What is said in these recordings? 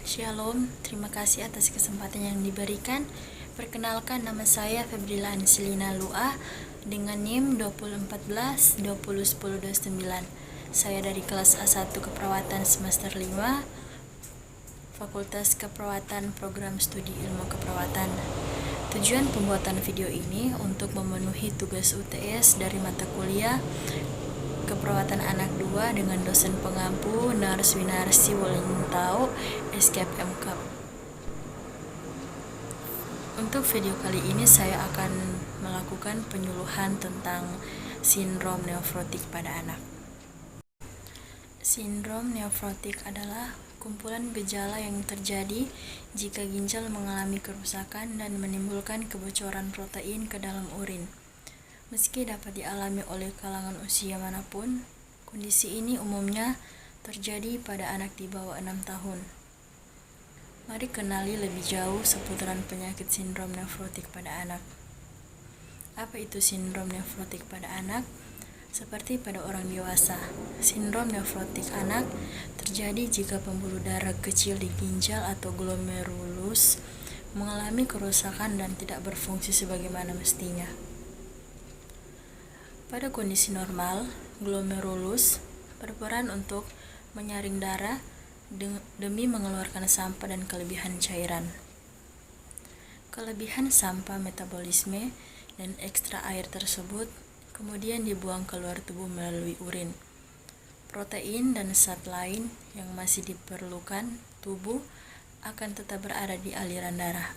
Shalom, terima kasih atas kesempatan yang diberikan. Perkenalkan, nama saya Febrila Anselina Lua dengan NIM 2014-2010-29. Saya dari kelas A1 Keperawatan semester 5, Fakultas Keperawatan Program Studi Ilmu Keperawatan. Tujuan pembuatan video ini untuk memenuhi tugas UTS dari mata kuliah Keperawatan Anak 2 dengan dosen pengampu Nars Winarsi Wolintau Escape MCAP. Untuk video kali ini saya akan melakukan penyuluhan tentang sindrom nefrotik pada anak. Sindrom nefrotik adalah kumpulan gejala yang terjadi jika ginjal mengalami kerusakan dan menimbulkan kebocoran protein ke dalam urin. Meski dapat dialami oleh kalangan usia manapun, kondisi ini umumnya terjadi pada anak di bawah 6 tahun. Mari kenali lebih jauh seputaran penyakit sindrom nefrotik pada anak. Apa itu sindrom nefrotik pada anak? Seperti pada orang dewasa, sindrom nefrotik anak terjadi jika pembuluh darah kecil di ginjal atau glomerulus mengalami kerusakan dan tidak berfungsi sebagaimana mestinya. Pada kondisi normal, glomerulus berperan untuk menyaring darah demi mengeluarkan sampah dan kelebihan cairan. Kelebihan sampah metabolisme dan ekstra air tersebut kemudian dibuang keluar tubuh melalui urin. Protein dan zat lain yang masih diperlukan tubuh akan tetap berada di aliran darah.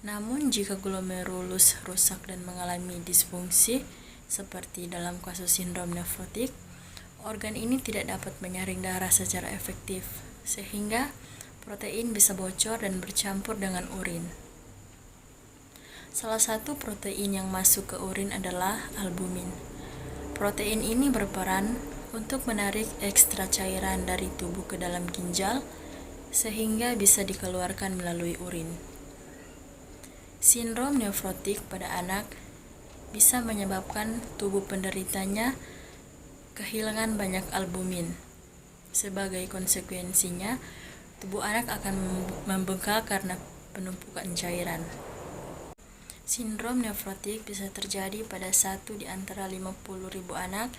Namun jika glomerulus rusak dan mengalami disfungsi, seperti dalam kasus sindrom nefrotik, organ ini tidak dapat menyaring darah secara efektif, sehingga protein bisa bocor dan bercampur dengan urin. Salah satu protein yang masuk ke urin adalah albumin. Protein ini berperan untuk menarik ekstra cairan dari tubuh ke dalam ginjal, sehingga bisa dikeluarkan melalui urin. Sindrom nefrotik pada anak bisa menyebabkan tubuh penderitanya kehilangan banyak albumin. Sebagai konsekuensinya, tubuh anak akan membengkak karena penumpukan cairan. Sindrom nefrotik bisa terjadi pada 1 di antara 50.000 anak.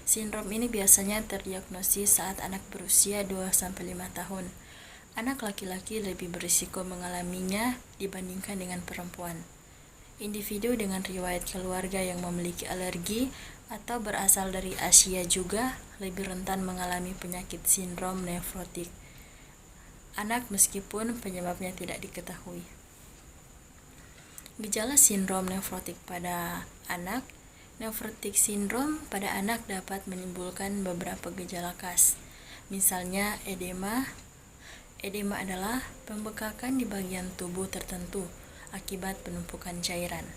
Sindrom ini biasanya terdiagnosis saat anak berusia 2-5 tahun. Anak laki-laki lebih berisiko mengalaminya dibandingkan dengan perempuan. Individu dengan riwayat keluarga yang memiliki alergi atau berasal dari Asia juga lebih rentan mengalami penyakit sindrom nefrotik anak meskipun penyebabnya tidak diketahui. Gejala sindrom nefrotik pada anak. Nefrotik sindrom pada anak dapat menimbulkan beberapa gejala khas. Misalnya edema. Edema adalah pembekakan di bagian tubuh tertentu akibat penumpukan cairan.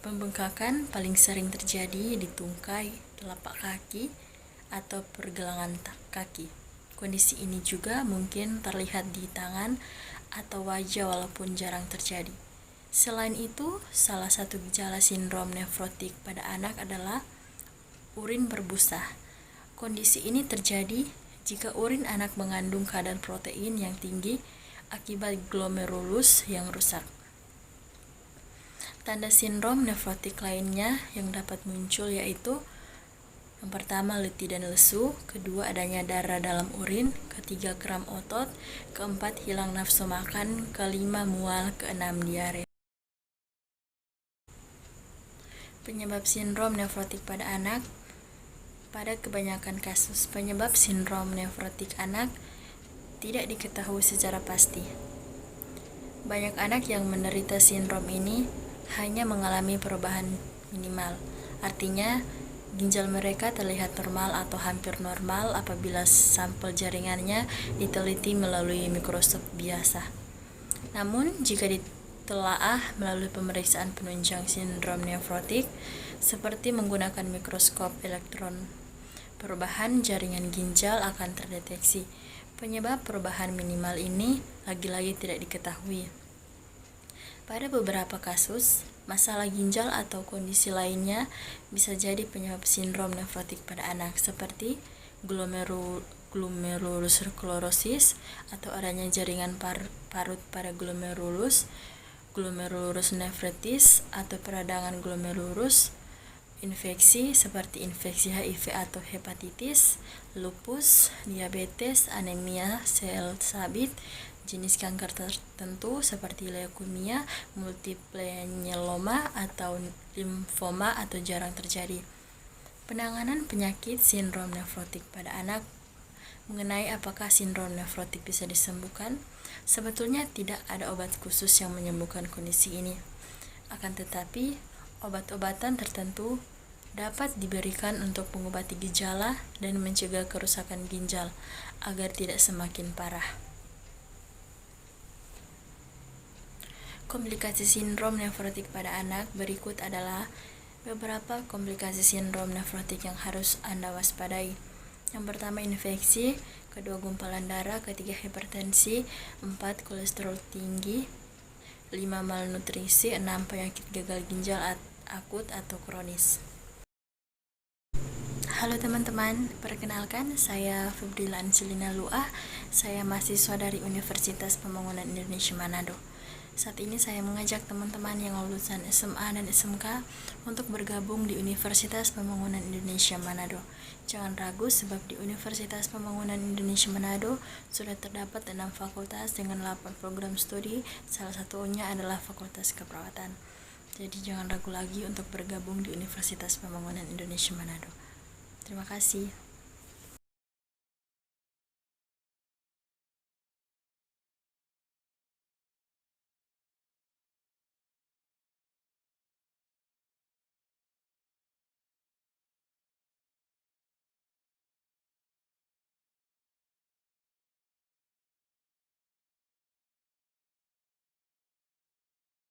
Pembengkakan paling sering terjadi di tungkai, telapak kaki, atau pergelangan kaki. Kondisi ini juga mungkin terlihat di tangan atau wajah walaupun jarang terjadi. Selain itu, salah satu gejala sindrom nefrotik pada anak adalah urin berbusa. Kondisi ini terjadi jika urin anak mengandung kadar protein yang tinggi akibat glomerulus yang rusak. Tanda sindrom nefrotik lainnya yang dapat muncul yaitu yang pertama letih dan lesu, kedua adanya darah dalam urin, ketiga kram otot, keempat hilang nafsu makan, kelima mual, keenam diare. Penyebab sindrom nefrotik pada anak. Pada kebanyakan kasus, penyebab sindrom nefrotik anak tidak diketahui secara pasti. Banyak anak yang menderita sindrom ini hanya mengalami perubahan minimal. Artinya, ginjal mereka terlihat normal atau hampir normal apabila sampel jaringannya diteliti melalui mikroskop biasa. Namun, jika ditelaah melalui pemeriksaan penunjang sindrom nefrotik, seperti menggunakan mikroskop elektron, perubahan jaringan ginjal akan terdeteksi. Penyebab perubahan minimal ini lagi-lagi tidak diketahui. Pada beberapa kasus, masalah ginjal atau kondisi lainnya bisa jadi penyebab sindrom nefrotik pada anak, seperti glomerulus klorosis atau adanya jaringan parut pada glomerulus nefritis atau peradangan glomerulus, infeksi seperti infeksi HIV atau hepatitis, lupus, diabetes, anemia sel sabit, jenis kanker tertentu seperti leukemia, multiple myeloma atau limfoma atau jarang terjadi. Penanganan penyakit sindrom nefrotik pada anak. Mengenai apakah sindrom nefrotik bisa disembuhkan, sebetulnya tidak ada obat khusus yang menyembuhkan kondisi ini. Akan tetapi, obat-obatan tertentu dapat diberikan untuk mengobati gejala dan mencegah kerusakan ginjal agar tidak semakin parah. Komplikasi sindrom nefrotik pada anak. Berikut adalah beberapa komplikasi sindrom nefrotik yang harus Anda waspadai. Yang pertama, infeksi, kedua gumpalan darah, ketiga hipertensi, 4 kolesterol tinggi, 5 malnutrisi, 6 penyakit gagal ginjal akut atau kronis. Halo teman-teman, perkenalkan saya Febrila Angelina Luah. Saya mahasiswa dari Universitas Pembangunan Indonesia Manado. Saat ini saya mengajak teman-teman yang lulusan SMA dan SMK untuk bergabung di Universitas Pembangunan Indonesia Manado. Jangan ragu sebab di Universitas Pembangunan Indonesia Manado sudah terdapat 6 fakultas dengan 8 program studi, salah satunya adalah Fakultas Keperawatan. Jadi jangan ragu lagi untuk bergabung di Universitas Pembangunan Indonesia Manado. Terima kasih.